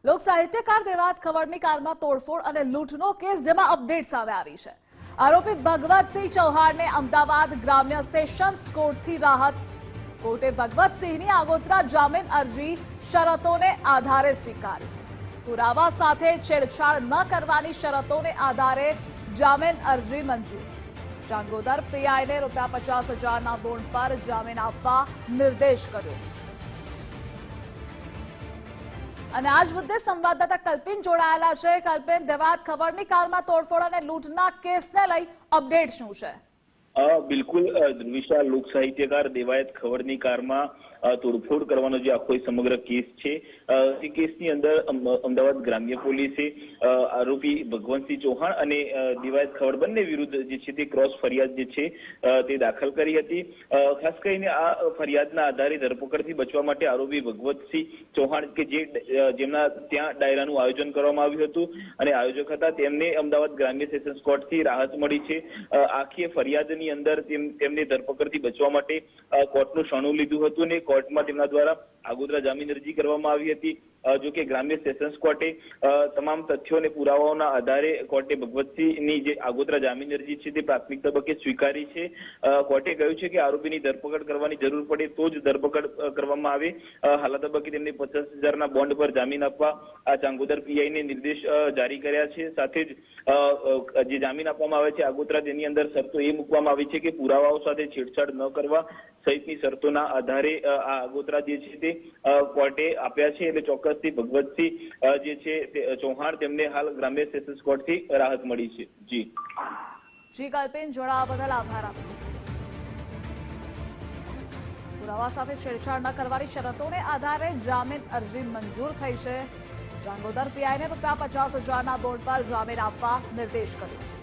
લોક સાહિત્યકાર દેવાત ખવડની કારમાં તોડફોડ અને લૂંટનો કેસ જેમાં અપડેટ સામે આવી છે। આરોપી ભગવતસિંહ ચૌહાણને અમદાવાદ ગ્રામ્ય સેશન્સ કોર્ટથી રાહત। કોર્ટે ભગવતસિંહની આગોતરા જામીન અરજી શરતોને આધારે સ્વીકારી। પુરાવા સાથે છેડછાડ ન કરવાની શરતોને આધારે જામીન અરજી મંજૂર। ચાંગોદર પીઆઈને ₹50,000ના બોન્ડ પર જામીન આપવા નિર્દેશ કર્યો। અને આજ મુદ્દે સંવાદદાતા કલ્પિન જોડાયેલા છે। કલ્પિન, દેવાત ખવડની કારમાં તોડફોડ અને લૂંટના કેસને લઈ અપડેટ શું છે? બિલકુલ ધ્રુવિશા, લોક સાહિત્યકાર દેવાયત ખવડની કારમાં તોડફોડ કરવાનો જે આખો સમગ્ર કેસ છે એ કેસની અંદર અમદાવાદ ગ્રામ્ય પોલીસે આરોપી ભગવતસિંહ ચૌહાણ અને દેવાયત ખવડ બંને વિરુદ્ધ જે છે તે ક્રોસ ફરિયાદ જે છે તે દાખલ કરી હતી। ખાસ કરીને આ ફરિયાદના આધારે ધરપકડથી બચવા માટે આરોપી ભગવતસિંહ ચૌહાણ કે જેમના ત્યાં ડાયરાનું આયોજન કરવામાં આવ્યું હતું અને આયોજક હતા, તેમને અમદાવાદ ગ્રામ્ય સેશન્સ કોર્ટથી રાહત મળી છે। આખી ફરિયાદની અંદર તેમને ધરપકડથી બચવા માટે કોર્ટનું શરણું લીધું હતું અને કોર્ટમાં તેમના દ્વારા આગોતરા જામીન અરજી કરવામાં આવી હતી। જો કે ગ્રામ્ય સેશન્સ કોર્ટે તમામ તથ્યો અને પુરાવાઓના આધારે કોર્ટે ભગવતસિંહની જે આગોતરા જામીન અરજી છે તે પ્રાથમિક તબક્કે સ્વીકારી છે। કોર્ટે કહ્યું છે કે આરોપીની ધરપકડ કરવાની જરૂર પડે તો જ ધરપકડ કરવામાં આવે। હાલ તબક્કે તેમને 50,000ના બોન્ડ પર જામીન આપવા આ ચાંગોદર પીઆઈને નિર્દેશ જારી કર્યા છે। સાથે જ જે જામીન આપવામાં આવે છે આગોતરા, તેની અંદર શરતો એ મૂકવામાં આવી છે કે પુરાવાઓ સાથે છેડછાડ ન કરવા સહિતની શરતોના આધારે આ આગોતરા જે છે તે કોર્ટે આપ્યા છે। એટલે ચોક્કસથી ભગવતસિંહ જે છે તે ચૌહાણ તેમને હાલ ગ્રામ્ય સેશન્સ કોર્ટથી રાહત મળી છે। જી કલ્પિન, જોડાવા બદલ આભાર આપનો। પુરાવા સાથે છેડછાડ ન કરવાની શરતોને આધારે જામીન અરજી મંજૂર થઈ છે। ચાંગોદર પીઆઈને ₹50,000ના બોન્ડ પર જામીન આપવા નિર્દેશ કર્યો।